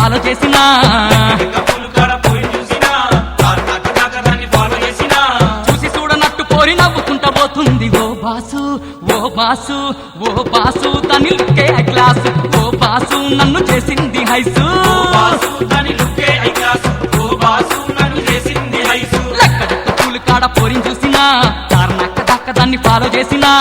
Follow చేసినా చూసి చూడనట్టు పోరి నవ్వుకుంటా పోతుంది ఓ బాసు ఓ బాసు ఓ బాసు దాని లుక్కే ఐ క్లాస్ ఓ బాసు నన్ను చేసింది హైసు లెక్కడెక్క పూలు కాడ పోరిని చూసినా కారణక్క దక్క దాన్ని ఫాలో చేసినా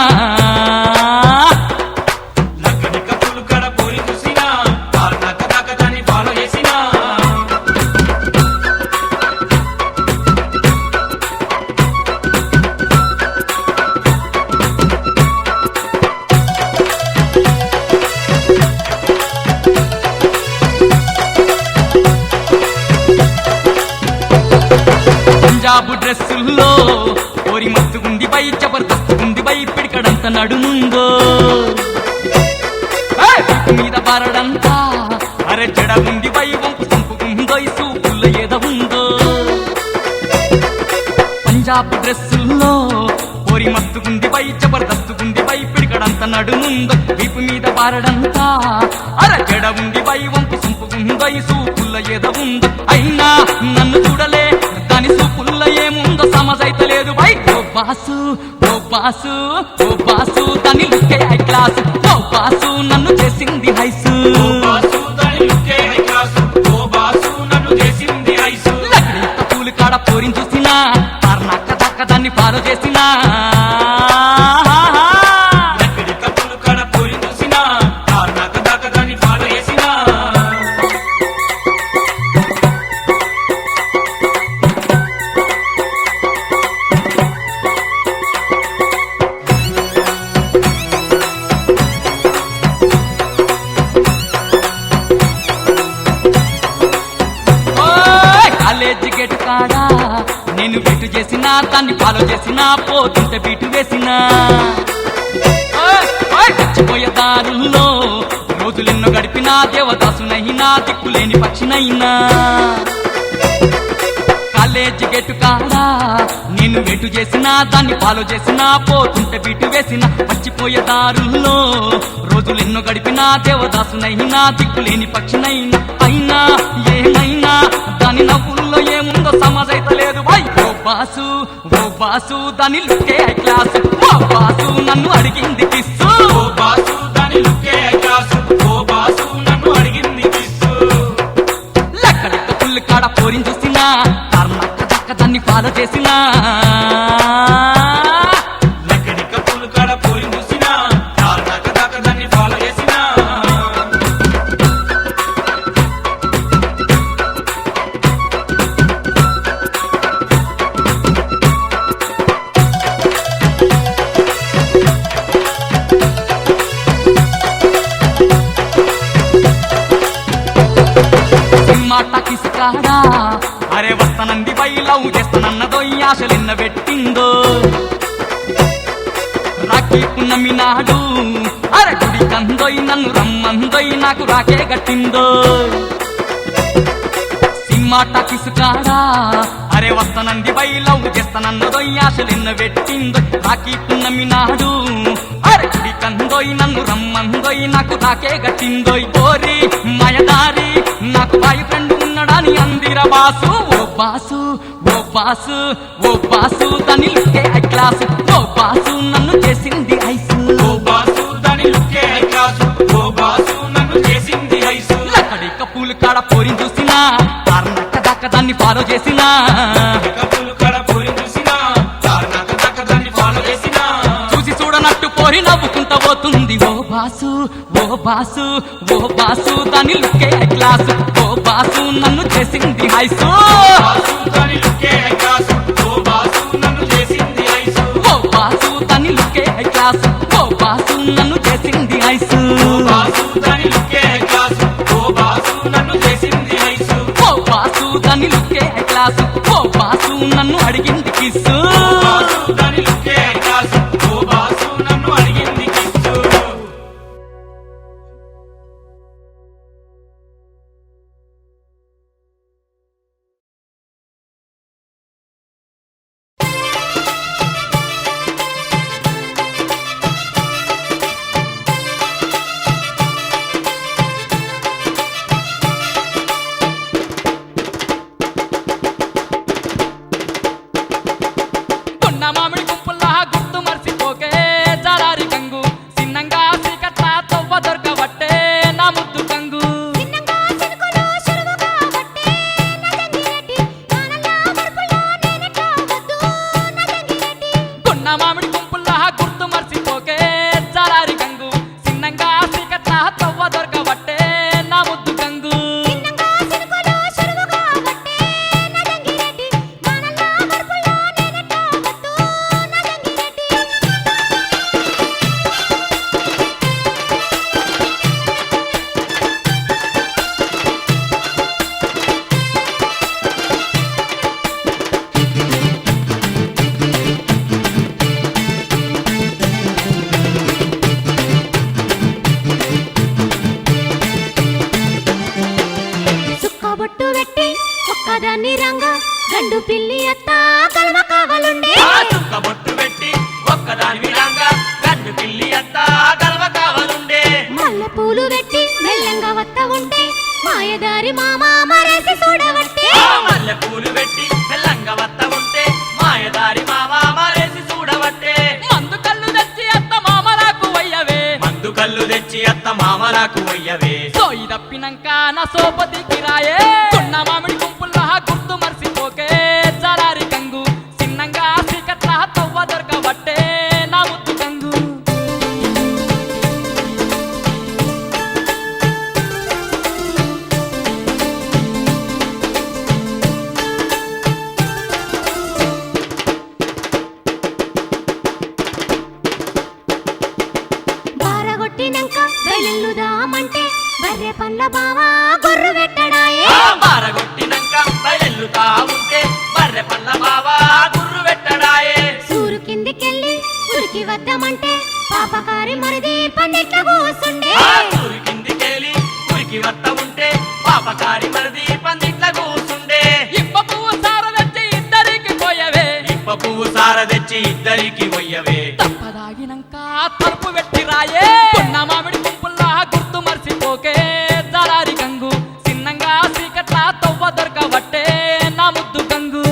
పంజాబు డ్రెస్సుల్లో ఓరి మస్తుగుంది బై జబర్దస్తుగుంది బై పిడికడంత నడుముందో మీద బారడంతా అరే జడగుంది బై వంపు సంపుకుందో ఈ సూపుల్లో ఏదో ఉందో పంజాబు డ్రెస్సుల్లో ఓరి మస్తుగుంది బై జబర్దస్తుగుంది బై పిడికడంత నడుముందో వీపు మీద బారడంతా అరే జడ ఉంది బై వంపు సంపుకుందో ఈ సూపుల్లో ఏదో ఉందో అయినా నన్ను చూడలే దాని సూపుల్లో ఏముందో సమజైతలేదు బై ఓ బాసు ఓ బాసు ఓ బాసు దాని లుక్కే ఐ క్లాస్ ఓ బాసు నన్ను చేసింది హైసు లగ్నీత పూలు కాడ పోరిని చూసినా కారణక్క దక్క దాన్ని ఫాలో చేసినా కాలేజీ గేటు కాడా నేను బీటు చేసినా దాన్ని ఫాలో చేసినా పోతుంటే బీటు వేసినా చచ్చిపోయే దారుల్లో రోజులెన్నో గడిపినా దేవదాసునైనా దిక్కులేని పక్షినైనా కాలేజీ గేటు కాడా నేను వెటు చేసినా దాన్ని ఫాలో చేసినా పోతుంటే బీటు వేసినా మర్చిపోయే దారుల్లో రోజులెన్నో గడిపినా దేవదాసునైనా దిక్కులేని పక్షినైనా అయినా ఏమైనా దాని నవ్వుల్లో ఏముందో సమజైతలేదు బై ఓ బాసు దాని లుక్కే ఐ క్లాస్ ఓ బాసు నన్ను అడిగింది కిస్సు లెక్కడెక్క పుల్లు కాడ పోరిని చూసినా కారణక్క దక్క దాన్ని ఫాలో చేసినా మాట కిసుకాడా అరే వస్తనంది బై లవ్ చేస్తానన్నదో ఈ ఆశలెన్న పెట్టిందో రాఖీ పున్నమి నాడు అరే గుడి కందోయ్ నన్ను రమ్మందోయ్ నాకు రాకే గట్టిందో మాట కిసుకాడా అరే వస్తనంది బై లవ్ చేస్తానన్నదో ఈ ఆశలెన్న పెట్టిందో రాఖీ పున్నమి నాడు అరే గుడి కందోయ్ నన్ను రమ్మందోయ్ నాకు రాకే గట్టిందోయ్ ఓరి మాయదారి నాకు బాయ్ ఫ్రెండ్ ఉన్నాడని అందిరా బాసు ఓ బాసు ఓ బాసు ఓ బాసు దాని లుక్కే ఐ క్లాస్ ఓ బాసు నన్ను చేసింది ఐసు లక్కడిక పూలు కాడ పోరిని చూసినా కారణక్క దక్క దాన్ని ఫాలో చేసినా చూసి చూడనట్టు పోరి నవ్వుకుంటా పోతుంది ఓ బాసు ఓ బాసు ఓ బాసు దాని లుక్కే ఐ క్లాస్ ఓ బాసు నన్ను చేసింది హైసు ఓ బాసు దాని లుక్కే ఐ క్లాస్ ఓ బాసు నన్ను చేసింది హైసు ఓ బాసు దాని లుక్కే ఐ క్లాస్ ఓ బాసు నన్ను అడిగింది కిస్సు గండు పిల్లి అత్త కలమ కావలుండే చుక్క బొట్టు పెట్టి ఒక్కదాని విధంగా గండు పిల్లి అత్త కలవ కావలుండే మల్లె పూలు పెట్టి మెల్లంగా వత్త ఉంటే మాయదారి మామ మరేసి చూడవట్టే మల్లె పూలు పెట్టి మెల్లంగా వత్త ఉంటే మాయదారి మామ మరేసి చూడవట్టే మందు కళ్ళు తెచ్చి అత్త మామలకు వయ్యవే మందు కళ్ళు తెచ్చి అత్త మామలకు వయ్యవే సోయి తప్పినాక నా సోపతికి రాయే కొన్న మామిడి గుంపుల్లా గుర్తు మర్చిపోకే జలారి గంగు చిన్నంగా సీకట్లా తవ్వ దొరకబట్టే నా ముద్దు గంగు బారగొట్టినాక బయలుదామంటే బర్రె పండ్ల బావా గొర్రు పెట్టడాయే బారగొట్టినాక బయలుతా ఉంటే బర్రె పండ్ల బావా గుర్రు పెట్టడాయే సూరు కిందికెళ్ళి ఉరికి వద్దామంటే పాపకారి మరిది పందిట్ల కూసుండే ఊరి కిందికెళ్ళి ఊరికి వత్త ఉంటే పాపకారి మరిది పందిట్ల కూసుండే ఇప్ప పువ్వు సార తెచ్చి ఇద్దరికి పోయవే ఇప్ప పువ్వు సార తెచ్చి ఇద్దరికి వయ్యవే తప్పదాగినాక తలుపు పెట్టి రాయే కొన్న మామిడి గుంపుల్లా గుర్తు మర్చిపోకే జలారి గంగు చిన్నంగా సీకట్లా తవ్వ దొరకబట్టే నా ముద్దు గంగు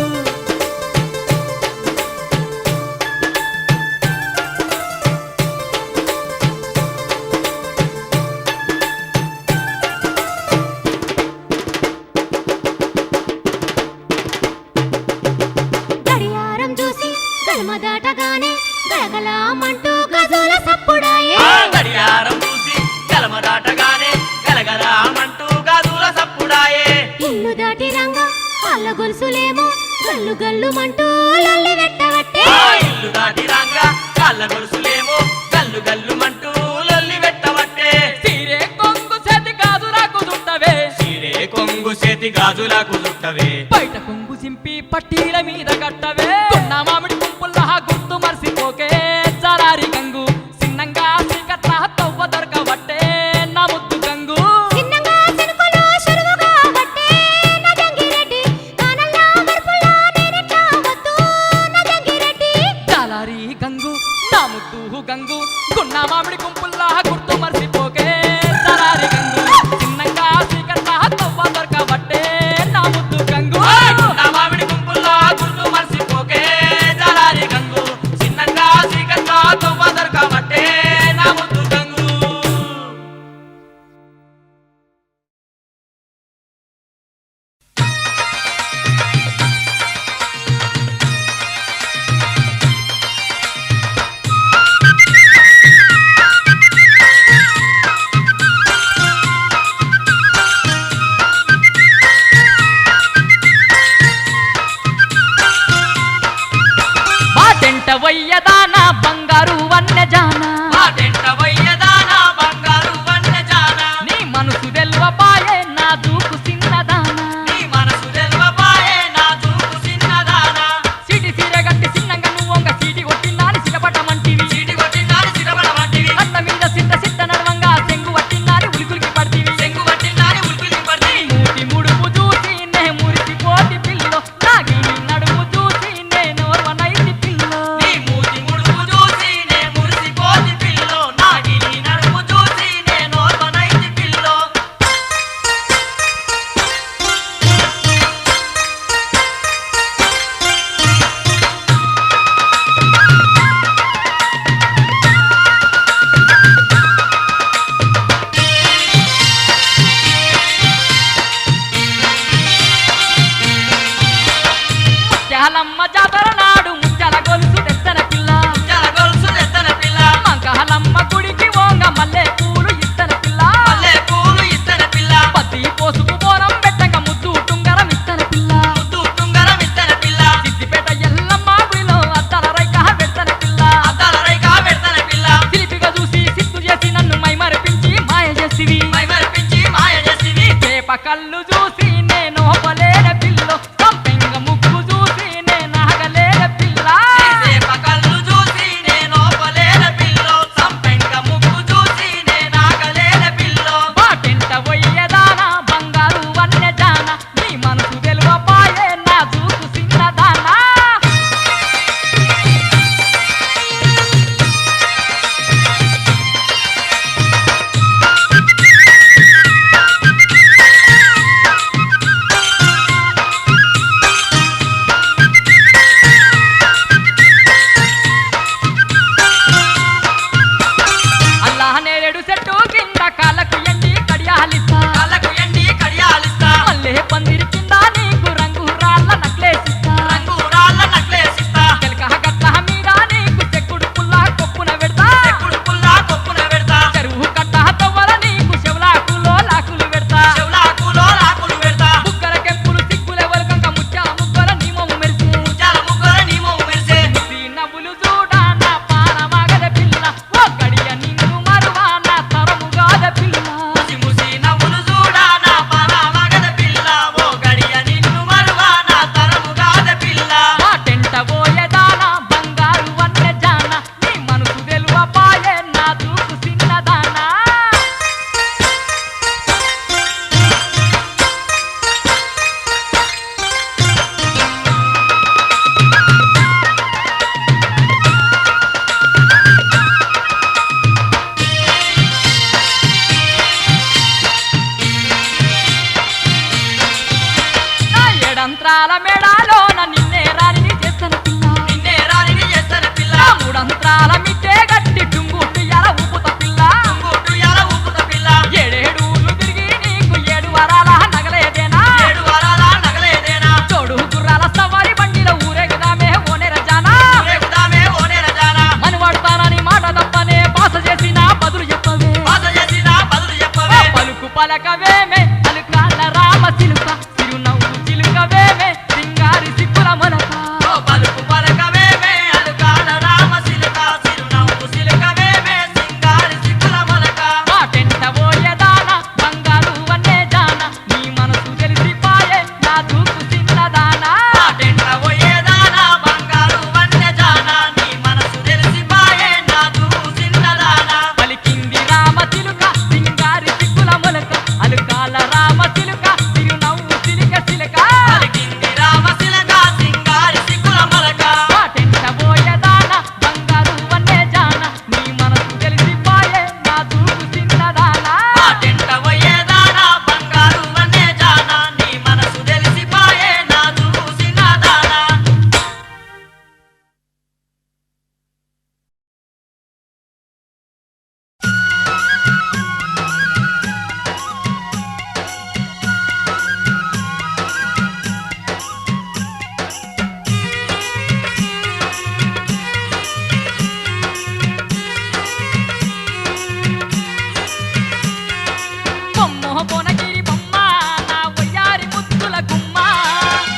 గడియారం చూసి గల్మ దాటగానే గలగలామంటూ గజుల సప్పుడాయే గడియారం చూసి గలమ దాటగానే గలగలామంటూ గాజుల సప్పుడాయే ఇల్లు దాటి రంగా కాళ్ళ గొలుసులేమో గల్లు గల్లుమంటూ లల్లి పెట్టవట్టే ఇల్లు దాటి రాంగా కాళ్ళ గొలుసులేమో గల్లు గల్లుమంటూ లొల్లి పెట్టవట్టే సీరే కొంగు చేతి గాజులకు చుట్టవే చీరే కొంగు చేతి గాజులకు చుట్టవే బయట కొంగు చింపి పట్టీల మీద కట్టవే కొన్న మామిడి గుంపుల్లా గుర్తు మర్చిపోకే జలారి గంగు చిన్నంగా సీకట్లా తవ్వ దొరకబట్టే నా ముద్దు గంగు చిన్నగా చినుకులు షురువుగా వట్టే నా జంగిరెడ్డి కానల్లా మరుపుల్లా నేనెట్లా వద్దు నా జంగిరెడ్డి జలారి గంగు నా ముద్దు గంగు కొన్న మామిడి గుంపుల్లా గుర్తు మర్చిపోకే జలారి గంగు చిన్నంగా సీకట్లా తవ్వ దొరకబట్టే నా ముద్దు గంగు నా మామిడి గుంపుల్లో గుర్తు మర్చిపోకే జలారి గంగు చిన్నంగా సీకట్లా తొవ్వ దొరకబట్టే నా ముద్దు గంగు బాటెంట వయ్యదాన బంగారు వన్నెజాన మాటెంట వయ్యదానా బంగారు వన్నెజానా నీ మనసు తెల్వపాయే నా దూకు చిన్నదాన నీ మనసు తెల్వపాయే నా చూపు చిన్నదానా సిటి సీరగట్టి చిన్నంగా నువ్వొంగ సీటి కొట్టిందాని సిగపట్టమంటివి చీటి కొట్టిందాని సిరబడమంటివి కట్ట మీద సిట్ట సిట్ట నడవంగా చెంగు పట్టిందాని ఉలికులికి పడితివి చెంగు పట్టిందాని ఉల్కులి పడితే మూతి ముడుపు చూసి నే మురిసిపోతి పిల్లో నాగిని నడుము చూసి నేను ఓర్వనైతి పిల్లో నీ మూతి ముడుపు చూసి నే మురిసిపోతి పిల్లో నాగిని నడుము చూసి నే నోర్వనైతి పిల్లో ముత్యాలమ్మ జాతర నాడు ముత్యాల గొలుసు తెచ్చన పిల్ల జల గొలుసు తెత్తన పిల్ల మంకాలమ్మ గుడికి ఓంగ మల్లె పూలు ఇత్తన పిల్ల మల్లె పూలు ఇత్తన పిల్ల పత్తి పోసుకు బోరం పెట్టక ముద్దు టుంగరం ఇత్తన పిల్ల ముద్దు తుంగరం ఇత్తన పిల్ల సిద్దిపేట ఎల్లమ్మ గుడిలో అద్దల రైక పెడతన పిల్ల అద్దాల రైకా పెడతన పిల్ల చిలిపిగా చూసి సిత్తు చేసి నన్ను మైమరిపించి మాయ చేసివి మై మరిపించి మాయ చేసివి చేప కళ్ళు చూసి నేను ఒప్పలేని పిల్లో సంపెంగ ముగ్గు చూసి నేను ఆగలే మూడంత్రాల మేడాలోన నిన్నే రాణిని చేస్తన పిల్ల నిన్నే రాణిని చేస్తన పిల్ల మూడంత్రాల మిట్టే గట్టి టుంగుట్టు ఎల ఊపుత పిల్ల తుంగుట్టు ఎల ఊపుత పిల్ల ఏడేడూళ్ళు తిరిగి నీకు 7 వరాల నగలేదేనా 7 వారాల నగలేదేనా తోడు గుర్రాల సవారి బండిలో ఊరేగుదామే ఓనే రజానా ఊరేగుదామే ఓనే రజానా మనవాడతానని మాట తప్పనే బాస చేసిన బదులు చెప్పవే బాస చేసిన బదులు చెప్పవే పలుకు పలకవేమే అలుకాల రామ చిలుక చిరునవ్వు చిలుకవేమే సింగారి సిక్కుల మొలక ఓ పలుకు పలకవేమే అలుకాల రామ సిలుక చిరునవ్వు సిలుకవేమే సింగారి సిక్కుల మొలక మాటెంట పోయేదానా బంగారు వన్నే జాన నీ మనసు తెలిసిపాయే నా దూకు చిన్నదానా మాటెంట పోయేదానా బంగారు వన్యజానా నీ మనసు తెలిసిపాయే నా దూసిన్నదానా పలికింది రామ చిలుక సింగారి సిక్కుల మొలక అలుకాల రామ చిలుక చిరునవ్వు చిలిక చిలక పలికింది రామ సిలక సింగారి సిక్కుల మొలక మాటెంట పోయేదానా బంగారు వన్నే జాన నీ మనసు తెలిసిపాయే నా దూకు చిన్నదానా మాటెంట పోయేదానా బంగారు వన్యజానా నీ మనసు తెలిసిపాయే నా దూసిన్నదానా బొమ్మ బొనగిరి బొమ్మ నా వయ్యారి ముద్దుల గుమ్మ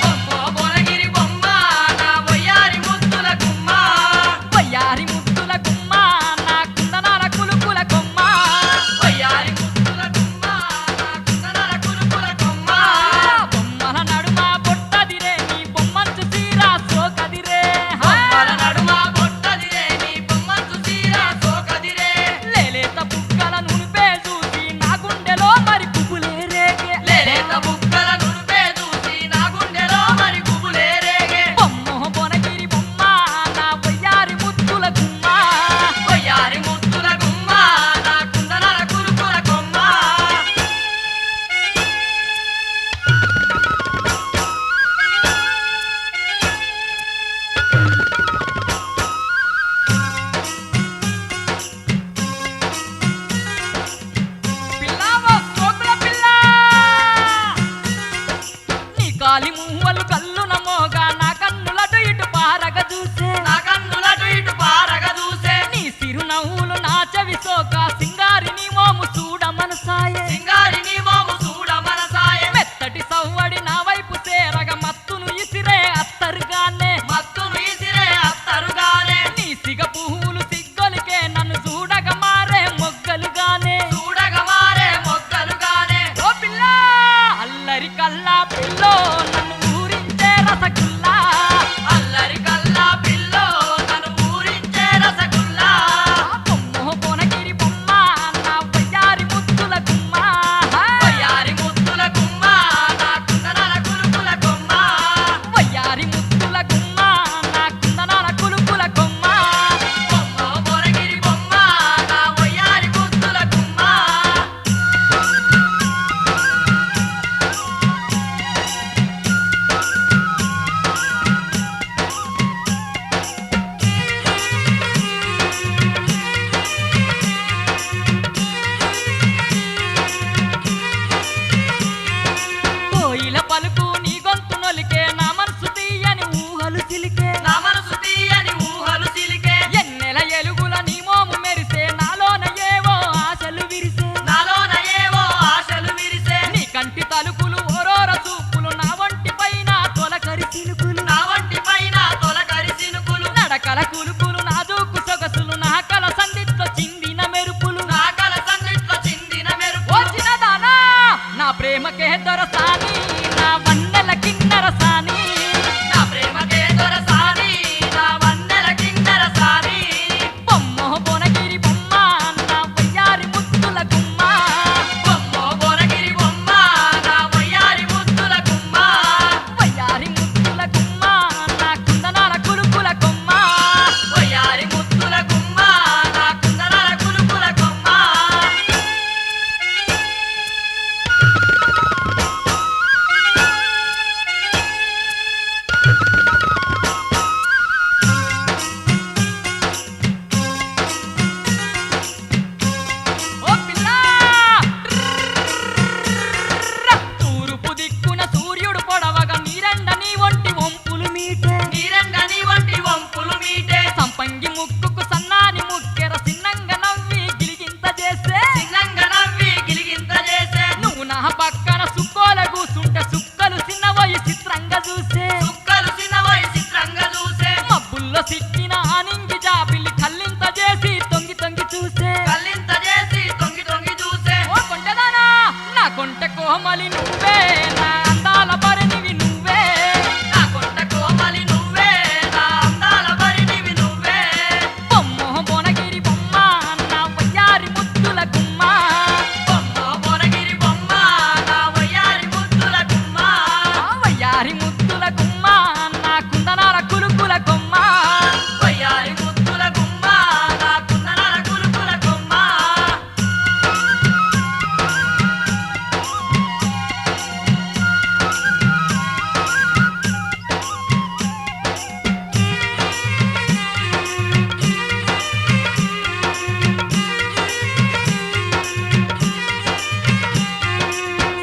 బొమ్మ బొనగిరి బొమ్మ నా వయ్యారి ముద్దుల గుమ్మ వయ్యారి ముద్దుల గుమ్మ నా కుందనాల కులుకుల కొమ్మ వయ్యారి ముద్దుల గుమ్మ నా కుందనాల కులుకుల కొమ్మ బొమ్మల నడుమ బొట్టదిరే నీ బొమ్మంచు తీరా సోకదిరే బొమ్మల నడుమ బొట్టదిరే నీ బొమ్మంచు తీరా సోకదిరే లేలేత బుక్కల నునిపే చూసి నా గుండెలో మరి పువ్వులే రేగే లేలేత బుక్కల నునుపే చూసి నా గుండెలో మరి గుబులే రేగే బొమ్మ బొనగిరి బొమ్మ నా వయ్యారి ముద్దుల గుమ్మ వయ్యారి ముద్దుల గుమ్మ నా కుందనాల కులుకుల కొమ్మ పిల్లావో సోకుల పిల్ల నీ కాలి మువ్వలు కల్లున మోగా నా కన్నులటు ఇటు పారగ చూసే నా కన్నులటు ఇటు పారగ చూసే నీ సిరునవ్వులు నా చెవి సోక సింగారి నీ మోము చూడ మనసాయే సింగారి నీ మోము చూడ మనసాయే మెత్తటి సవ్వడి నా వైపు చేరగ మత్తును ఇసిరే అత్తరుగానే మత్తును ఇసిరే అత్తరుగానే నీ సిగ పువ్వులు సిగ్గొలికే నన్ను చూడగ మారే మొగ్గలుగానే చూడగ మారే మొగ్గలుగానే ఓ పిల్ల అల్లరి కల్లా పిల్లో నన్ను ఊరించే రసగుల్లా అల్లరి కల్లా పిల్లో నన్ను ఊరించే రసగుల్లా బొమ్మ బొనగిరి బొమ్మ నా వయ్యారి ముద్దుల గుమ్మ వయ్యారి ముద్దుల గుమ్మ నా కుందనాల కులుకుల కొమ్మ వయ్యారి ముద్దుల గుమ్మ నా కుందనాల కులుకుల కొమ్మ బొమ్మ బొరగిరి బొమ్మ నా వయ్యారి ముద్దుల గుమ్మ కోయిల పలుకు నీ గొంతు నొలికే నా మనసు తీయని ఊహలు చిలికే నా మనసు తీయని ఊహలు చిలికే ఎన్నెల ఎలుగుల నీ మోము మెరిసే నాలోన ఏవో ఆశలు విరిసే నాలోన ఏవో ఆశలు విరిసే నీ కంటి తలుపులు ఓరోర చూపులు నా వంటి పైన తొలకరి చిలుకులు నా వంటి పైన తొలకరి చినుకులు నడకల కులుకులు నా దూకు సొగసులు నా కల సందిట్లో చిందిన మెరుపులు నా కల సన్నిట్లో చిందిన మెరుపు ఓ చిన్నదానా నా ప్రేమకే దొరసాని నా వన్నెల కిన్నర సాని నా ప్రేమకే దొరసాని నా వన్నెల కిన్నెర సాని బొమ్మ బొనగిరి బొమ్మ నా వయ్యారి ముద్దుల గుమ్మ బొమ్మ బొరగిరి బొమ్మ నా వయ్యారి ముద్దుల గుమ్మ వయ్యారి ముద్దుల గుమ్మ నా కుందనాల కులుకుల కొమ్మ వయ్యారి ముద్దుల గుమ్మ నా కుందనాల కులుకుల కొమ్మ నువ్వే నా అందాల పరినివి నువ్వే నా కొండ కోమలి నువ్వే నా అందాల పరినివి నువ్వే బొమ్మ బొనగిరి బొమ్మ నా వయ్యారి ముద్దుల గుమ్మ బొమ్మ బొనగిరి బొమ్మ నా వయ్యారి ముద్దుల గుమ్మ వయ్యారి ముద్దుల గుమ్మ నా కుందనాల కులుకుల కొమ్మ వయ్యారి ముద్దుల గుమ్మ నా కుందనాల కులుకుల కొమ్మ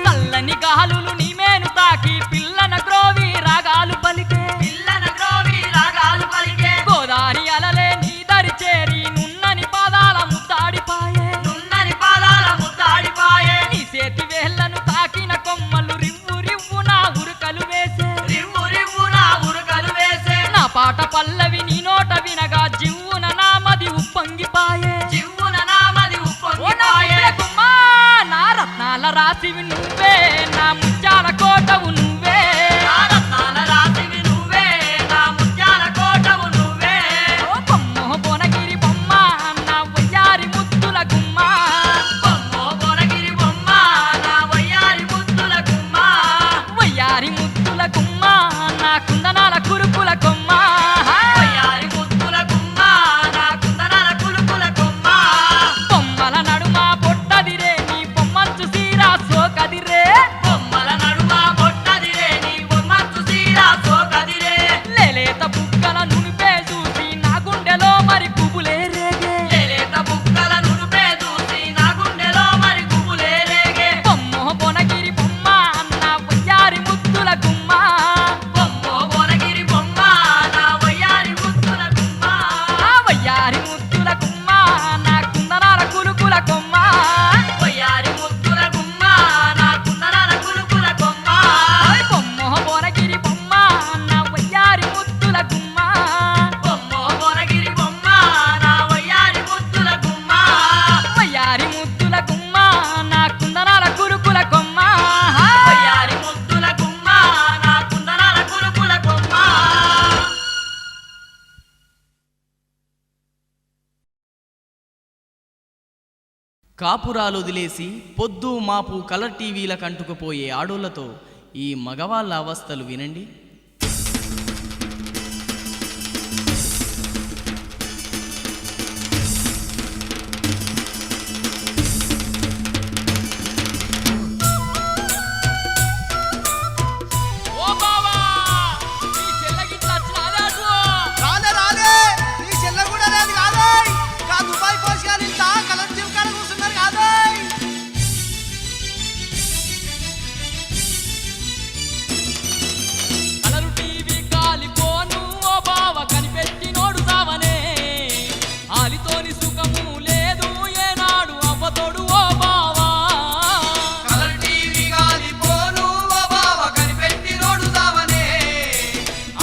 చల్లని గాలులు నీ మేను తాకి పిల్లన గ్రోవి రాగాలు పలికే పిల్లన గ్రోవి రాగాలు పలికే గోదారి అలలే నీ దరి చేరి నున్నని పాదాల ముద్దాడిపాయే నున్నని పాదాల ముద్దాడిపాయే నీ చేతి వేళ్లను తాకిన కొమ్మలు రివ్వు రివ్వు నా ఉరుకలు వేసే రివ్వు రివ్వు నా ఉరుకలు వేసే నా పాట పల్లవి నీ నోట వినగా జివ్వున నా మది ఉప్పొంగిపాయే చివ్వున నామది ఓ నా ఉప్పొంగిపాయే ముద్దుల గుమ్మ, నా రత్నాల రాసివి నువ్వే నా ముత్యాల కోటవు నువ్వే నా రత్నాల రాశివి నువ్వే నా ముత్యాల కోటవు నువ్వే ఓ బొమ్మ బొనగిరి బొమ్మ నా వయ్యారి ముద్దుల గుమ్మ బొమ్మ బొనగిరి బొమ్మ నా వయ్యారి ముద్దుల గుమ్మ వయ్యారి ముద్దుల గుమ్మ నా కుందనాల కురుకుల కొమ్మ వయ్యారి ముద్దుల గుమ్మ నా కుందనాల కులుకుల కొమ్మ బొమ్మల నడుమ పొట్టదిరే నీ బొమ్మంచు సీరా సోకదిరే బొమ్మల నడుమ బొట్టదిరే నీ బొమ్మంచు సీరా సోకదిరే లేలేత బుగ్గల నునిపే చూసి నా గుండెలో మరి పువ్వులే రేగే లేలేత బుక్కల నునుపే చూసి నా గుండెలో మరి గుబులే రేగే బొమ్మ బొనగిరి బొమ్మ నా వయ్యారి ముద్దుల గుమ్మ బొమ్మ బొనగిరి బొమ్మ నా వయ్యారి ముద్దుల గుమ్మ ఆ వయ్యారి ముద్దుల గుమ్మ నా కుందనాల కులుకుల కొమ్మ వయ్యారి ముద్దుల గుమ్మ నా కుందనాల కులుకుల కొమ్మ ఓయ్ బొమ్మ బొనగిరి బొమ్మ నా వయ్యారి ముద్దుల గుమ్మ బొమ్మ బొనగిరి బొమ్మ నా వయ్యారి ముద్దుల గుమ్మ వయ్యారి ముద్దుల గుమ్మ నా కుందనాల కులుకుల కొమ్మ వయ్యారి ముద్దుల గుమ్మ నా కుందనాల కులుకుల కొమ్మ కాపురాలు వదిలేసి పొద్దు మాపు కలర్ టీవీల కంటుకుపోయే ఆడోళ్లతో ఈ మగవాళ్ళ అవస్థలు వినండి. ఓ బావా నీ చెల్లగిట్ల వచ్చినాదే అటు రాలే రాలే నీ చెల్ల కూడా లేదు కాదే కా దుబాయ్ పోసి కానీ ఇంత కలర్ టీవీ కాడ కూర్చున్నారు కాదే కలరు టీవీ కాలిపోను ఓ బావ కనిపెట్టినోడు సావనే ఆలితోని సుఖము లేదు ఏనాడు అవ్వతోడు ఓ బావా కలర్ టీవీ గాలిపోను ఓ బావ కనిపెట్టి రోడ్డు సావనే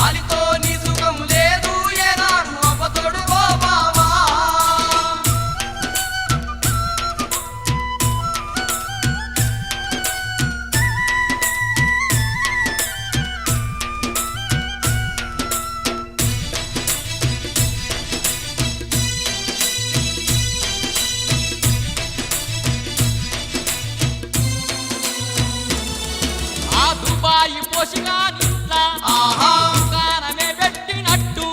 ఆలితో నీ సుఖం లేదు ఏనాడు అవ్వతోడు ఓ బావా ఆ దుబాయి పోషిగా నిట్లా ఆహా దుకాణమే పెట్టినట్టు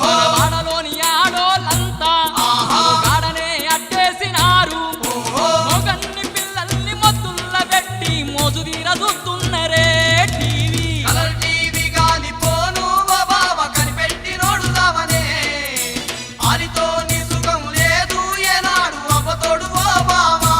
వాడలోని ఆడోళ్ళంతా గాడనే అడ్డేసినారు మొగన్ని పిల్లల్ని మొత్తుల్ల పెట్టి మోజు తీర చూస్తున్నరే టీవీ కలర్ టీవీ గాలిపోను ఓ బావ కనిపెట్టి రోడ్డు సావనే ఆలితో నీ సుఖం లేదు ఏనాడు అవ్వతోడు ఓ బావా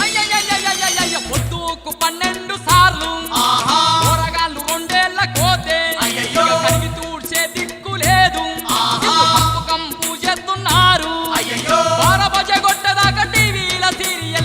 అయ్యయ్యయ్యయ్యయ్యయ్య పొద్దుకు 12 సార్లు ఆహా కూరగాళ్ళు 2 ఏళ్ల కోతే అయ్యయ్యో. ఇక కడిగి తూడ్చే దిక్కు లేదు ఆహా. కంపు కంపు చేస్తున్నారు అయ్యయ్యో. బారబజ కొట్టదాకా టీవీల సీరియల్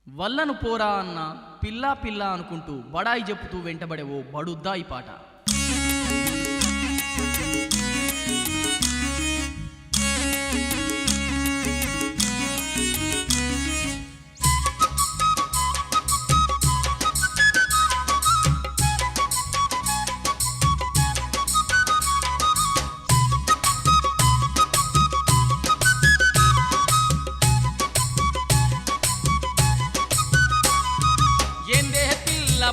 వల్లను పోరా అన్న పిల్లా పిల్ల అనుకుంటూ బడాయి చెప్పుతూ వెంటబడే ఓ బడుద్దాయి పాట.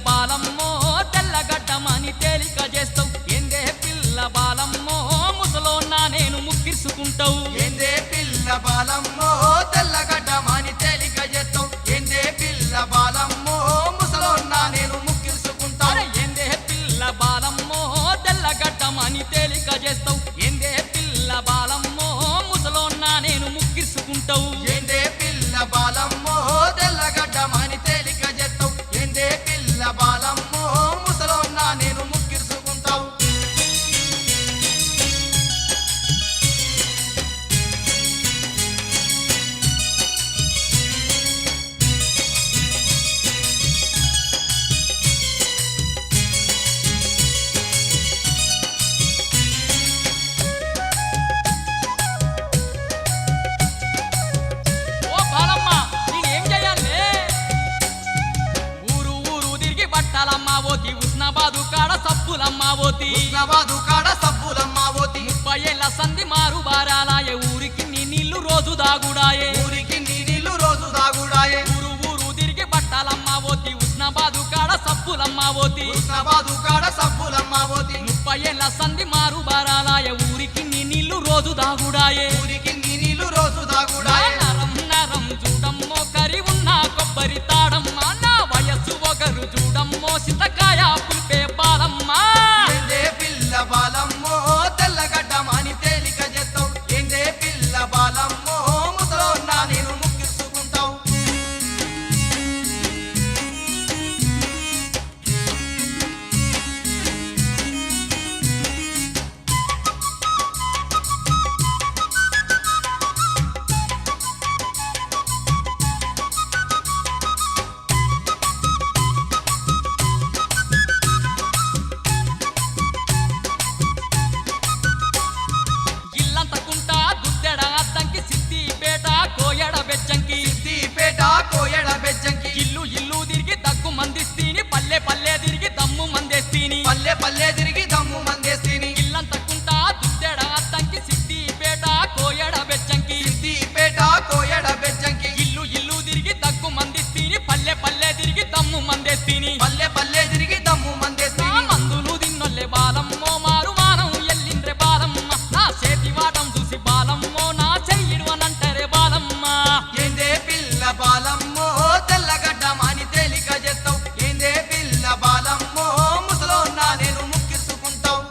బాలమ్మో తెల్లగడ్డమని తేలిక చేస్తావు, ఏందే పిల్ల బాలమ్మో ముసలోన్నా నేను ముక్కిర్సుకుంటావు. ఏందే పిల్ల బాలమ్మో తెల్లగడ్డమని తేలిక చేస్తావు, ఏందే పిల్ల బాలమ్మో ముసలోన్నా నేను ముక్కిర్సుకుంటాను. ఏందే పిల్ల బాలమ్మో తెల్లగడ్డమని తేలిక చేస్తావు, ఏందే పిల్ల బాలమ్మో ముసలోన్నా నేను ముక్కిర్సుకుంటావు. ఏందే పిల్ల బాలమ్మో తెల్లగడ్డమని తేలిక చేస్తావు, ఏందే పిల్ల బాలమ్మో ముసలోన్నా నేను ముక్కిర్సుకుంటావు. ఓ బాలమ్మ నేనేం చెయ్యాలే? ఊరు ఊరు తిరిగి బట్టలమ్మ పోతి, ఉస్నాబాదు కాడ సప్పులమ్మ పోతి, హుస్నాబాదు కాడ సబ్బులమ్మ పోతి, 30 ఏళ్ళ సంధి మారు బారాలాయే, ఊరికి నీ నీళ్లు రోజు దాగుడాయే. ఊరికి నీ నీళ్లు రోజు దాగుడాయే. ఊరు ఊరు తిరిగి బట్టలమ్మ పోతి, ఉస్నాబాదు కాడ సప్పులమ్మ పోతి, హుస్నాబాదు కాడ సబ్బులమ్మ పోతి, 30 ఏళ్ళ సంధి మారు బారాలాయే, ఊరికి నీ నీళ్లు రోజు దాగుడాయే. ఊరికి నీ నీళ్లు రోజు దాగుడాయే. నరం నరం చూడమ్మో కరి ఉన్న కొబ్బరి తాడమ్మ, నా వయస్సు ఒకరు చూడమ్మో సింతకాయ పులిపే బాలమ్మ. ఏందే పిల్ల బాలమ్మో తెల్లగడ్డమని తేలిక చేస్తావు, ఏందే పిల్ల బాలమ్మో ముసలోన్నా నేను ముక్కిర్చుకుంటావు. ఇల్లంతకుంటా దుద్దెడ అద్దంకి, సిద్దిపేట కోయడ బెజ్జంకి, సిద్దిపేట కోయడ బెజ్జంకి, ఇల్లు ఇల్లు తిరిగి దగ్గు మందిస్తీని, పల్లె పల్లె తిరిగి దమ్ము మందేస్తీని. పల్లె పల్లె తిరిగి దమ్ము మందేస్తీని. ఇల్లంతకుంటా దుద్దెడ అద్దంకి, సిద్దిపేట కోయడ బెజ్జంకి, సిద్దిపేట కోయడ బెజ్జంకి, ఇల్లు ఇల్లు తిరిగి దగ్గు మందిస్తీని, పల్లె పల్లె తిరిగి దమ్ము మందేస్తీని. పల్లె పల్లె తిరిగి దమ్ము నా మందేస్తీని. మందులు తిన్నొల్లే బాలమ్మో మారు మానం ఎల్లిండ్రే బాలమ్మ, నా చేతి వాటం చూసి బాలమ్మో నా చెయ్యిడు అనంటరే బాలమ్మ. ఏందే పిల్ల బాలమ్మో తెల్లగడ్డమని తేలిక చేస్తావు, ఏందే పిల్ల బాలమ్మో ముసలోన్నా నేను ముక్కిర్చుకుంటావు.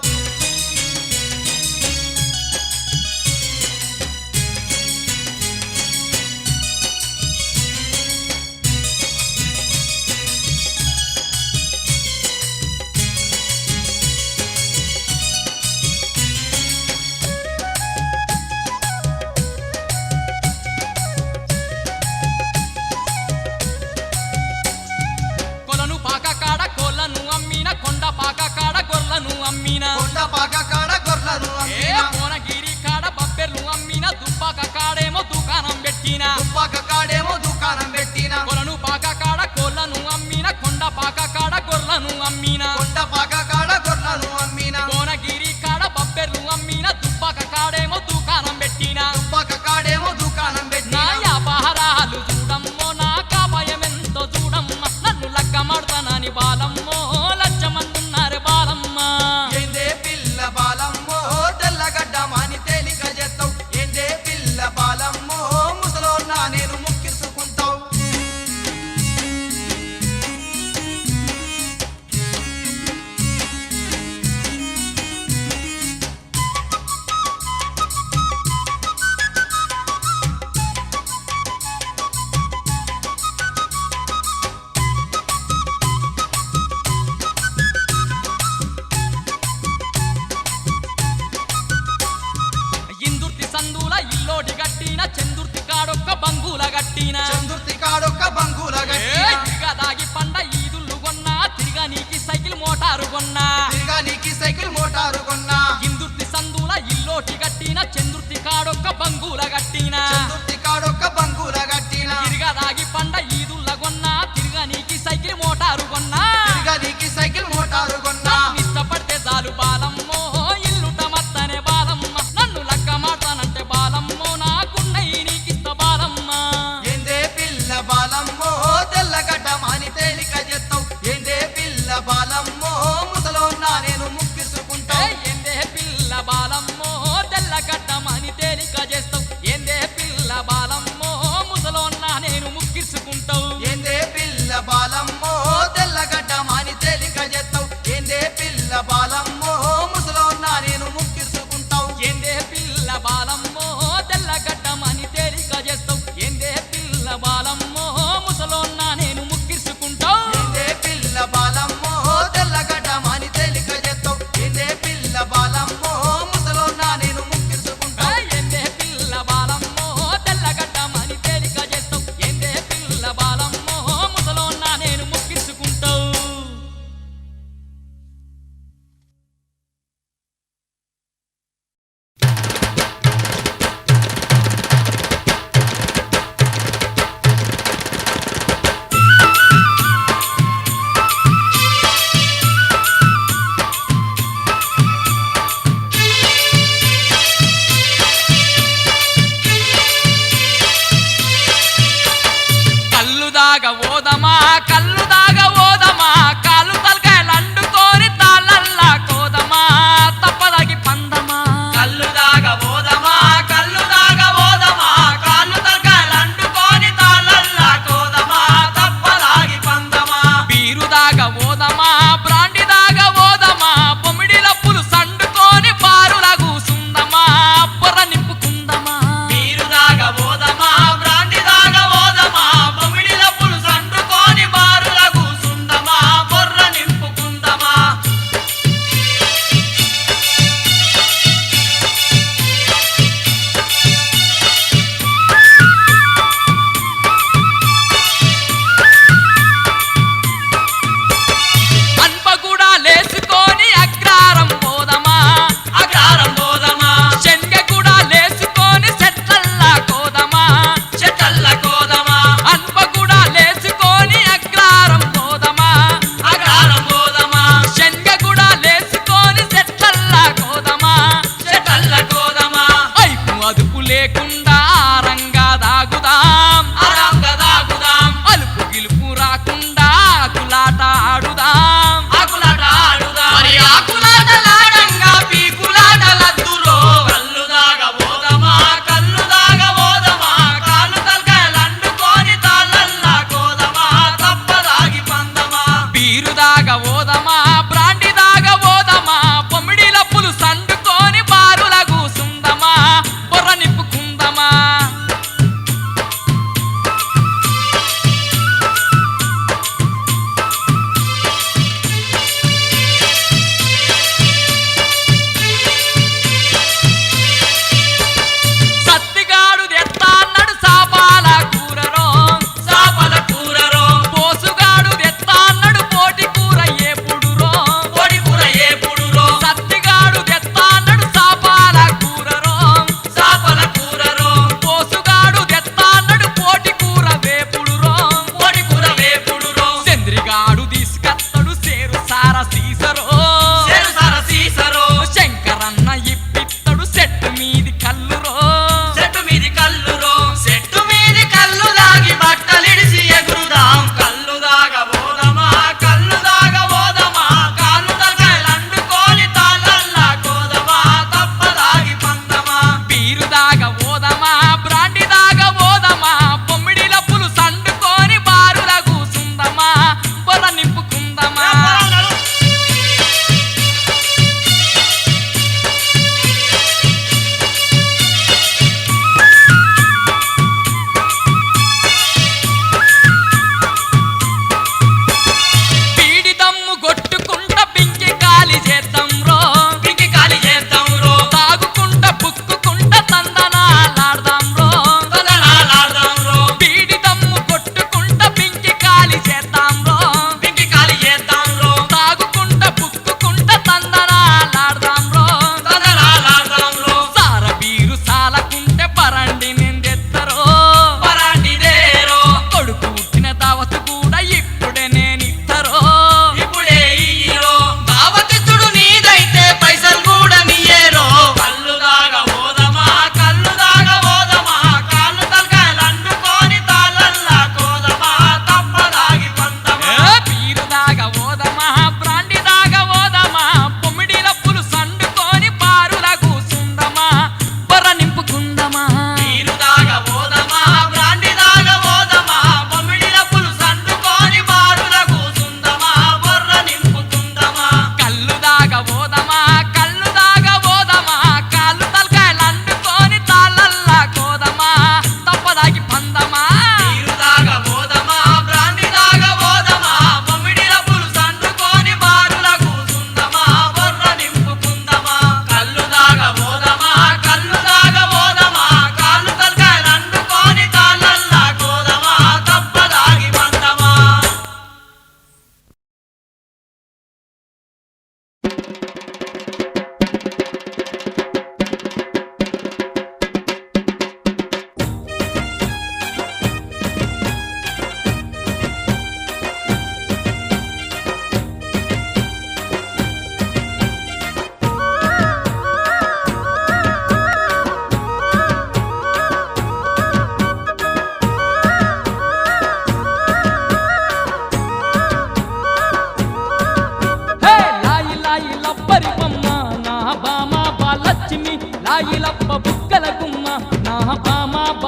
కొలను పాక కాడ కోళ్ళను అమ్మిన, కొండ పాక కాడ గొర్రెలను అమ్మిన, కొండ పాక కాడ గొర్రెలను ఏ అమ్మిన, కోనగిరి కాడ బబ్బెర్లు అమ్మిన, దుబ్బాక కాడేమో దుకాణం పెట్టిన. తుప్పాక కాడేమో దుకాణం పెట్టిన, కొలను పాక కాడ కోళ్ళను అమ్మిన, కొండ పాక కాడ గొర్రెలను అమ్మిన, కొండ పాక కాడ గొర్రెలను అమ్మిన, కోనగిరి కాడ బబ్బెర్లు అమ్మిన, దుబ్బాక కాడేమో దుకాణం పెట్టిన. తుప్పాక కాడేమో దుకాణం నా పెట్టిన. వ్యాపారాలు చూడమ్మో నా కాపాయమెంతో చూడమ్మ, నన్ను లగ్గమాడతానని బాలమ్మో లచ్చమందున్నారు బాలమ్మ. ఏందే పిల్ల బాలమ్మో తెల్లగడ్డమని తేలిక చేస్తావు, ఏందే పిల్ల బాలమ్మో ముసలోన్నా నేను ముక్కిర్చుకుంటావు. బాలమ్మో ముసలోన్నా నేను ముక్కిర్చుకుంటా ఏందే పిల్ల బాలమ్మో తెల్లగడ్డమని తేలిక చేత్తావు ఏందే పిల్ల బాలమ్మో ముసలోన్నా నేను ముక్కిర్చుకుంటా ఏందే పిల్ల బాలమ్మో తెల్లగడ్డమని తేలిక చేస్తావు ఏందే పిల్ల బాలమ్మో ముసలోన్నా నేను ముక్కిర్చుకుంటావు కళ్ళు దాగవోదమా కళ్ళు దాగవోదమా కాళ్ళు తలకాయలు అండుకొని తాళ్ళల్లా కోదమా తప్పదగి పందమా కళ్ళు దాగబోదమా కళ్ళు దాగబోదమా కాళ్ళు తలకాయలు అంటుకొని తాళ్ళల్లా కోదమా తప్పలాగి పందమా బీరు దాగవోదమా బ్రాండి దాగవోదమా పొమిడి లప్పులు సండుకొని బారులా కూసుందమా పొర నింపుకుందమా మీరు దాగబోదమా బ్రాండి దాగబోదమా బొమ్మిడిల పులుసండు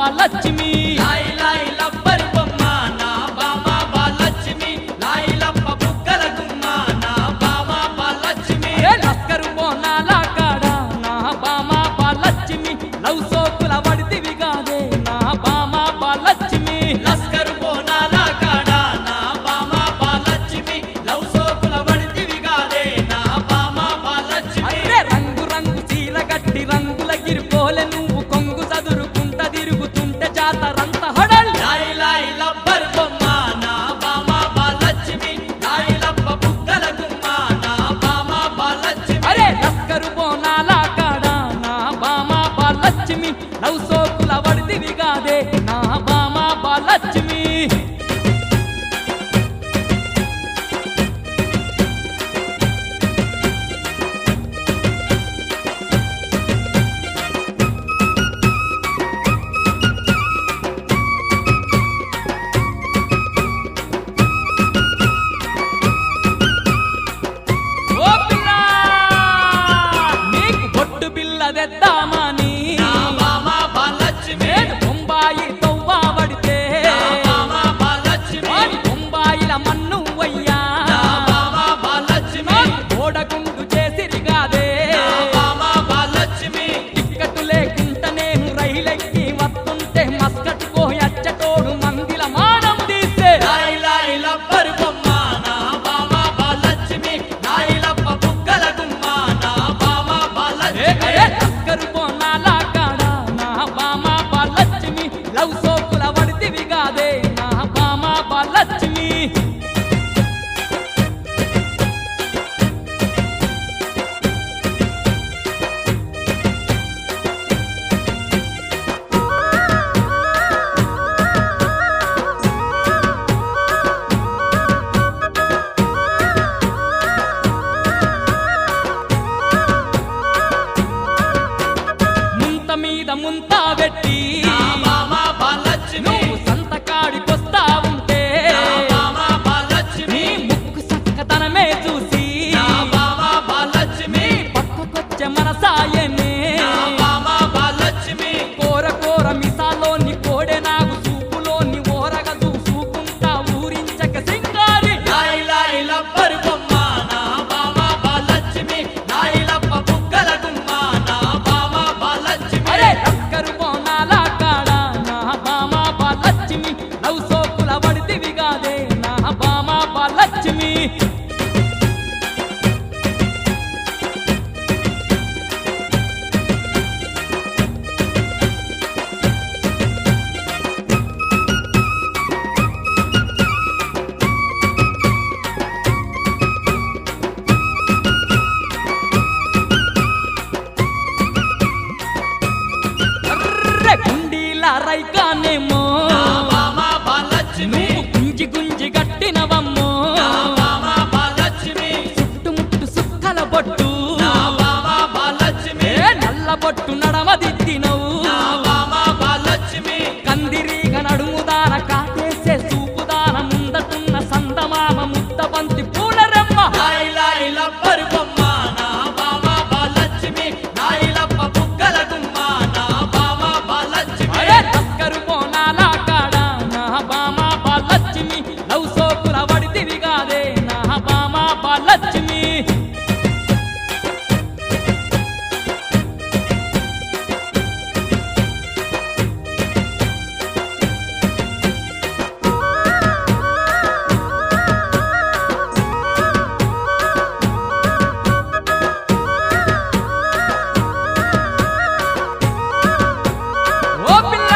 బాలలక్ష్మి లాయి లాయి లబ్బరి బొమ్మ నా బామ బాలలక్ష్మి లాయి లప్ప బుగ్గల గుమ్మ నా బామ బాలలక్ష్మి ఏ లస్కరు బోనాల కాడ నా బామ బాలలక్ష్మి లవ్ సోకుల వడితివి కాదే నా బామ బాలలక్ష్మి లస్కరు బోనాల కాడ నా బామ బాలలక్ష్మి లవ్ సోకుల వడితివి గాదే నా బామ బాలలక్ష్మి అరే రంగు రంగు చీర గట్టి రంగుల గిరిపోలే నువ్వు కొంగు చదురుకుంట తిరుగుతుంటే జాతరంత హడల్ లాయి లాయి లబ్బరి బొమ్మ నా బామ బాలలక్ష్మి లాయి లప్ప బుగ్గల గుమ్మ నా బామ బాలలక్ష్మి అరే లస్కరు బోనాల కాడ నా బామ బాలలక్ష్మి లవ్ సోకుల వడితివి కాదే నా బామ బాలలక్ష్మి ఓ పిల్ల నీకు బొట్టు బిల్ల తెద్దామని నా బామ బాలలక్ష్మి నేను బొంబాయి తవ్వా పడితే నా బామ బాలలక్ష్మి వాడి బొంబాయిల మన్ను అయ్యా నా బామ బాలలక్ష్మి ఓడగుండు చేసిరిగాదే నా బామ బాలలక్ష్మి టిక్కటు లేకుంట నేను రైలెక్కి వస్తుంటే మస్కట్ కోయచ్చటోడు మందిల మానం తీసే లాయి లాయి లబ్బరి బొమ్మ నా బామ బాలలక్ష్మి లాయి లప్ప బుగ్గల గుమ్మ నా బామ బాలలక్ష్మి లస్కరు బోనాల కాడ నా బామ బాలలక్ష్మి లవ్ సోకుల వడితివి కాదే నా బామ బాలలక్ష్మి ముంత మీద ముంత పెట్టి నా బామ బాలలక్ష్మి నువ్వు సంతకాడికొస్తా ఉంటే నా బామ బాలలక్ష్మి నీ ముక్కు సక్కదనమే చూసి నా బామ బాలలక్ష్మి పక్కకొచ్చే మనసాయనే నా బామ బాలలక్ష్మి కోర కోర మిసాలోని కోడె నాగు చూపులోని ఓరగ చూసుకుంటా ఊరించక సింగారి లాయి లాయి లబ్బరి బొమ్మ నా బామ బాలలక్ష్మి లాయి లప్ప బుగ్గల గుమ్మ నా బామ బాలలక్ష్మి అరే లస్కరు బోనాల కాడ నా బామ బాలలక్ష్మి లవ్ సోకుల వడితివి కాదే నా బామ బాలలక్ష్మి అర్రె గుండీల రైకానేమో నా బామ బాలలక్ష్మి నువ్వు గుంజి గుంజి గట్టినవమ్మో నా బామ బాలలక్ష్మి చుట్టుముట్టు సుక్కల బొట్టు నా బామ బాలలక్ష్మి ఏ నల్ల బొట్టు నడమదిద్దినవు నా బామ బాలలక్ష్మి కందిరీగ నడుముదాన కాటేసే చూపుదాన ముందటున్న సందమామ ముద్ద బంతి పూల రెమ్మ లాయి లాయి లబ్బరి బొమ్మ నా బామ బాలలక్ష్మి లాయి లప్ప బుగ్గల గుమ్మ నా బామ బాలలక్ష్మి అరే లస్కరు బోనాల కాడ నా బామ బాలలక్ష్మి లవ్ సోకుల వడితివి కాదే నా బామ బాలలక్ష్మి ఓ పిల్ల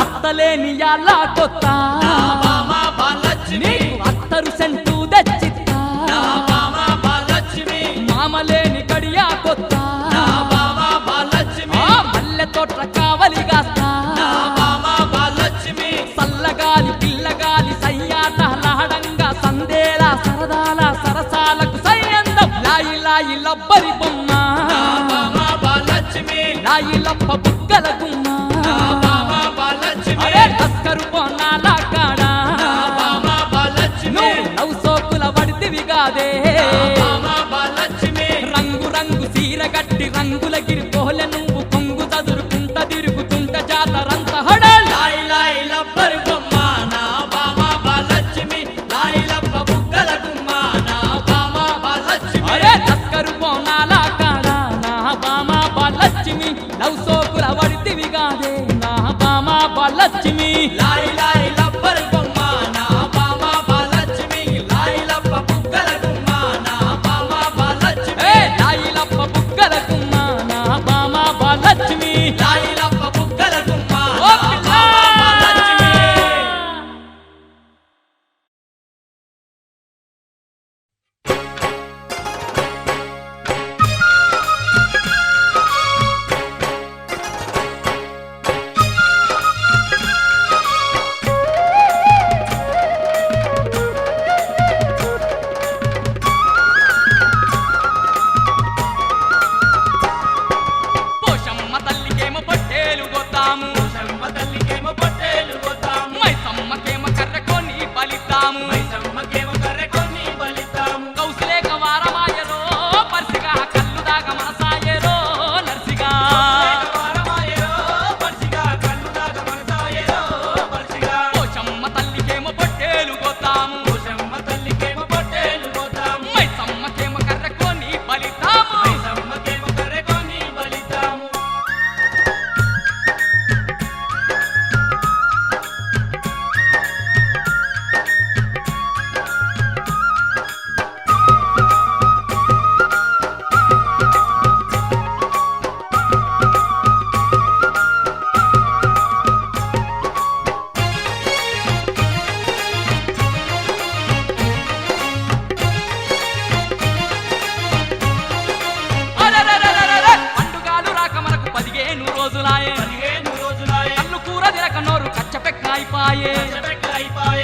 అత్తలేని యాలా కొత్త నా బామ బాలలక్ష్మి నీకు అత్తరు సెంటు తెచ్చిత్తా నా బామ బాలలక్ష్మి మామలేని గడియా కొత్త నా బామ బాలలక్ష్మి ఆ మల్లె తోట కావలిగాస్తా నా బామ బాలలక్ష్మి సల్లగాలి పిల్లగాలి సయ్యాటలాడంగా సందేలా సరదాల సరసాలకు సయ్యందం లాయి లాయి లబ్బరి బొమ్మ నా బామ బాలలక్ష్మి లాయి లప్ప బుగ్గల గుమ్మ నా బామ బాలలక్ష్మి అరే లస్కరు బోనాల కాడ నా బామ బాలలక్ష్మి నువ్వు లవ్ సోకుల వడితివి కాదే బామ బాలలక్ష్మి రంగు రంగు సీర గట్టి రంగుల గిరి కోహె నువ్వు కొంగు చదురుకుంట తిరుగుతుంట జాతరంత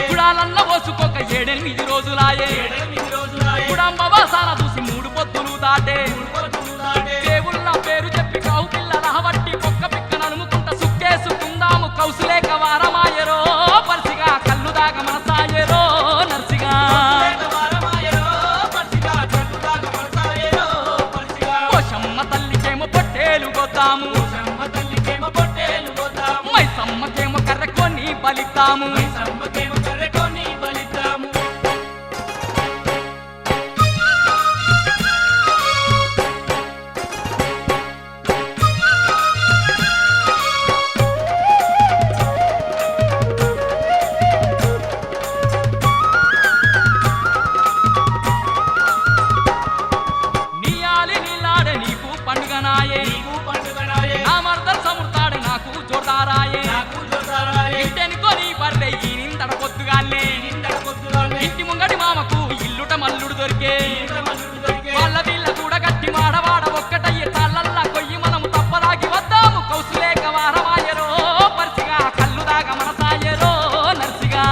గుడాలన్న పోసుకోక 7-8 రోజులాయే గుడాంబవాసాన చూసి 3 పొద్దులు దాటే దేవుళ్ళ పేరు చెప్పి కావు పిల్లల వట్టి పొక్క పిక్క నలుముకుంట సుక్కేసుకుందాము కౌసులేక వారమాయరో పరిసిగా కళ్ళు దాగ మనసాయరో నర్సిగా పోషమ్మ తల్లికేమో పొట్టేలు గొద్దాము మైసమ్మకేమో కర్రకొని బలిద్దాము నీయాలి నీలాడే నీకు పండుగనాయే నా మర్దల్ సముర్తాడే నాకు జోర్దారాయే ఇంటెనుకొని బర్రె ఈ నిందడ పొద్దుగానే ఇంటి ముంగడి మామకు ఇల్లుట మల్లుడు దొరికే వాళ్ళ వీళ్ళ కూడా గట్టి మాడవాడ ఒక్కటయ్యే తాళ్ళల్లా కొయ్యి మనము తప్పలాగి వద్దాము కౌసులేక వారమాయరో పరిసిగా కళ్ళు దాగ మనసాయరో నర్సిగా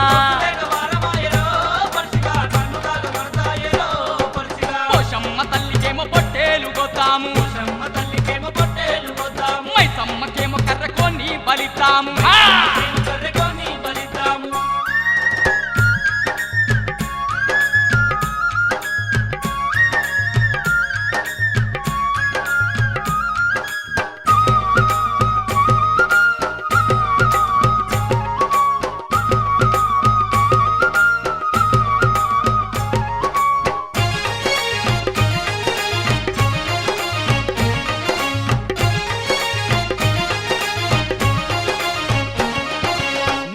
పోషమ్మ తల్లికేమో పొట్టేలు గొద్దాము మైసమ్మకేమో కర్రకొని బలిద్దాము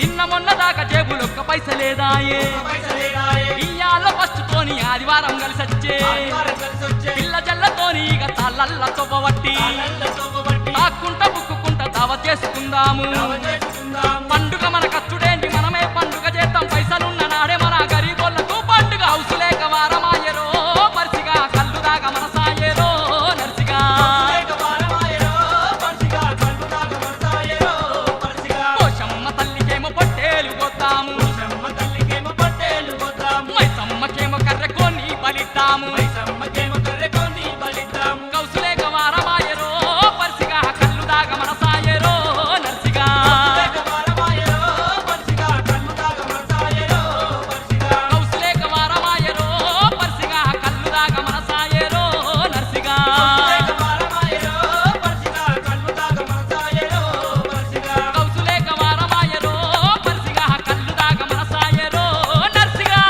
నిన్న మొన్న దాకా జేబులొక్క పైసలేదాయే ఇయ్యాల ఫస్ట్ తోని ఆదివారం కలిసొచ్చే పిల్ల జల్లతోని ఇక తాళ్ళల్ల తొవ్వబట్టి తాక్కుంట బుక్కుకుంట దావ చేసుకుందాము పండుగ మన కచ్చుడేంటి మనమే పండుగ చేద్దాం పైసలున్న నాడే మన గరీబోళ్లకు పండుగ హౌసులేక వారమాయరో పరిసిగా కళ్ళు దాగ మనసాయరో నర్సిగా పోషమ్మ తల్లికేమో పొట్టేలు గొద్దాము మైసమ్మకేమో కర్రకొని బలిద్దాము కౌసులేక వారమాయరో పరిసిగా కళ్ళు దాగ మనసాయరో నర్సిగా కౌసులేక వారమాయరో పరిసిగా కళ్ళు దాగ మనసాయరో నర్సిగా కౌసులేక వారమాయరో పరిసిగా కళ్ళు దాగ మనసాయరో నర్సిగా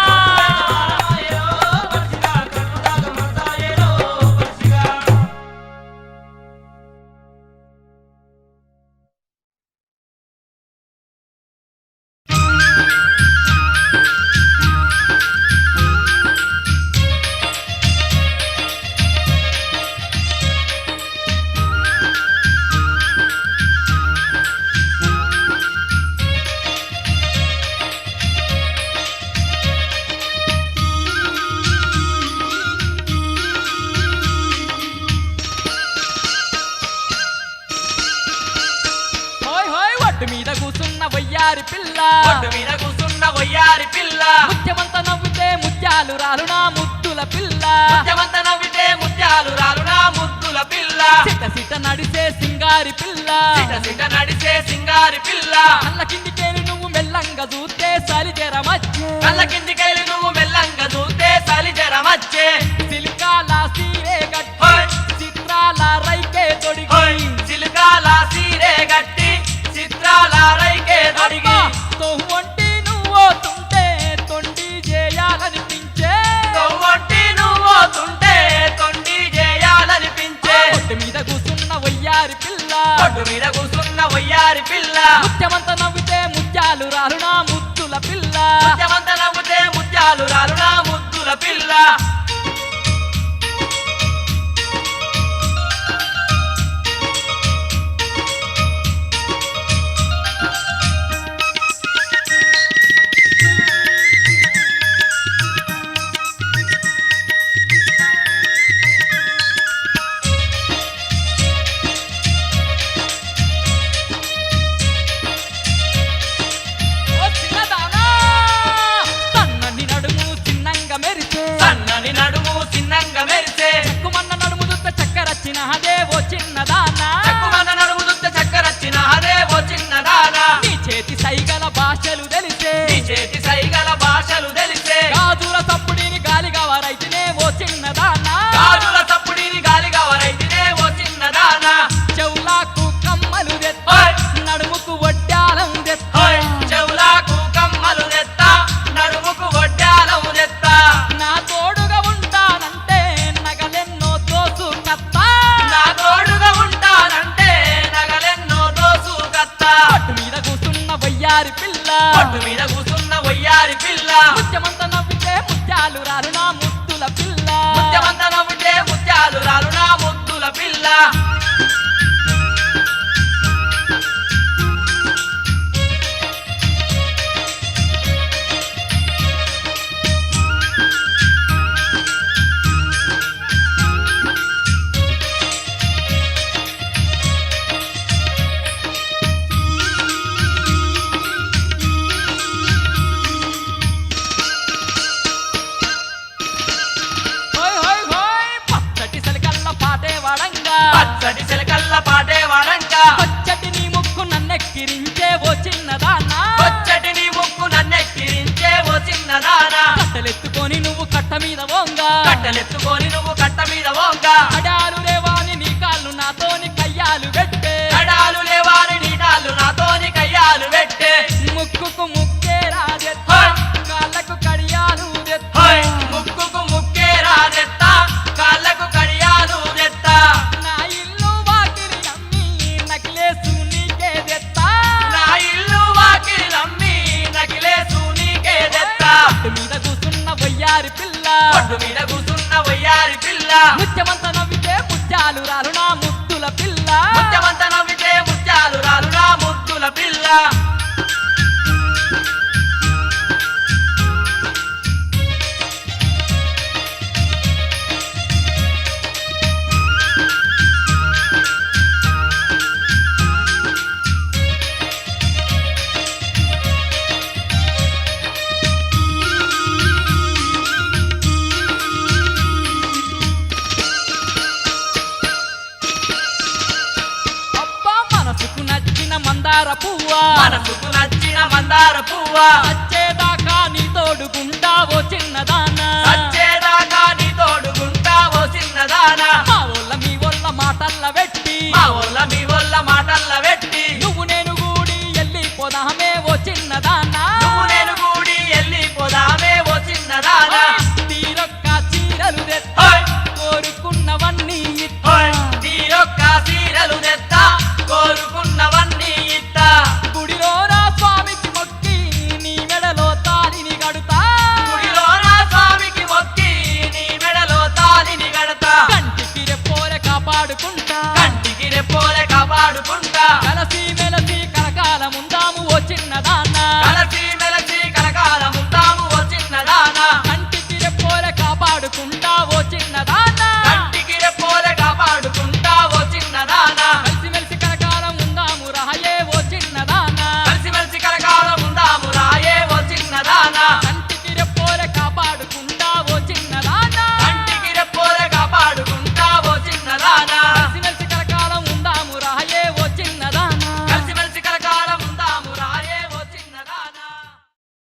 హోయ్ హోయ్ ఒడ్డు మీద కూసున్న వయ్యారి పిల్ల ముత్యమంత నవ్వితే ముత్యాలు రాలునా ముద్దుల పిల్ల సిట సిట నడిసే సింగారి పిల్ల కళ్ళ కిందికేలి నువ్వు మెల్లంగా చూస్తే సలిజరమచ్చే సిలికాల సీరే గట్టి చిత్రాల రైకే తొడిగి తొవ్వంటి నువ్వు తుంటే తొండి చేయాలనిపించే ఒడ్డు మీద కూసున్న వయ్యారి పిల్ల ముత్యమంత నవ్వితే ముత్యాలు రాలునా ముద్దుల పిల్ల ఓ చిన్నదా వచ్చినదే ఓ చిన్నదానా చెక్కుమన్న నడుము దుత్తే చక్కరచ్చినదే ఓ చిన్నదానా నీ చేతి సైగల భాషలు తెలిసే నీ చేతి సైగల భాషలు తెలిసే గాజుల తప్పుడిని గాలిగా వారైతేనే ఓ చిన్నదానా గాజుల తప్పుడిని గాలిగా వరైతినే ఓ చిన్నదానా చెవులాకు కమ్మలు తెత్త ఓయ్ నడుముకు వడ్డాలం తెత్త ఓయ్ చెవులకు కమ్మలు తెత్తా నడుముకు వడ్డాలం తెత్తా నా తోడుగా ఉంటానంటే నగలెన్నో దోసు కత్తా నా తోడుగా ఉంటానంటే నగలెన్నో దోసు కత్తా పట్టు మీద కూసున్న వయ్యారి పిల్ల పట్టు మీద కూసున్న వయ్యారి పిల్ల ముత్యమంత నవ్వితే ముత్యాలు రాలు నా ముద్దుల పిల్ల ముత్యమంత నవ్వుతే ముత్యాలు రాలు నా ముద్దుల పిల్ల హోయ్ హోయ్ హోయ్ పచ్చటి సలికల్ల పాటే వాడంగా పచ్చటి చిలకల్ల పాటే వాడంగా పచ్చటి నీ ముక్కు నన్నెక్కిరించే ఓ చిన్నదానా పచ్చటి నీ ముక్కు నన్నెక్కిరించే ఓ చిన్నదానా కట్టెలెత్తుకొని నువ్వు కట్ట మీద వంగా కట్టెలెత్తుకొని నువ్వు కట్ట మీద వంగా అడాలు లేవాని నీ కాళ్ళు నాతోని కయ్యాలు పెట్టే కడాలు లేవాని నీటాలు నాతోని కయ్యాలు పెట్టే ముక్కుకు ముక్కే రాజెత్త హోయ్ కాళ్ళకు కడియాలు తెత్త హోయ్ ముక్కుకు ముక్కే రాదెత్తా కాళ్ళకు కడియాలు తెత్తా నా ఇల్లు వాకిలి అమ్మి నకిలేసు నీకే తెత్తా నా ఇల్లు వాకిలి నమ్మి నకిలేసు నీకే తెత్తా పట్టు మీద కూసున్న వయ్యారి పిల్ల పట్టు మీద కూసున్న వయ్యారి పిల్ల ముత్యమంత నవ్వితే ముత్యాలు రాలు నా ముద్దుల పిల్ల ముత్యమంత నవ్వితే ముత్యాలు రాలు నా ముద్దుల పిల్ల అబ్బా మనసుకు నచ్చిన మందార పువ్వా మనసుకు నచ్చిన మందార పువ్వా వచ్చేదాకా నీ తోడుకుంటా ఓ చిన్నదానా వచ్చేదాకా నీ తోడుకుంటా ఓ చిన్నదానా మా ఊళ్ళ మీ ఊళ్ళ మాటల్ల పెట్టి మా ఊళ్ళ మీ ఊళ్ళ మాటల్ల పెట్టి నువ్వు నేను కూడి వెళ్ళిపోదామే ఓ చిన్నదానా నువ్వు నేను కూడి వెళ్ళిపోదామే ఓ చిన్నదానా తీరొక్క చీరలు తెత్త హోయ్ కోరుకున్నవన్నీ హోయ్ ఇత్తా తీరొక్క సీరలు తెత్తా కోరుకున్నవన్నీ ఇత్తా గుడిలో నా స్వామికి మొక్కి నీ మెడలో తాళిని గడుతా గుడిలో నా స్వామికి మొక్కి నీ మెడలో తాళిని గడతా కంటికి రెప్పోలే కాపాడుకుంటా కంటికి రెప్పోలే కాపాడుకుంటా కలసి మెలసి కలకాలం ఉందాము ఓ చిన్నదానా కలసి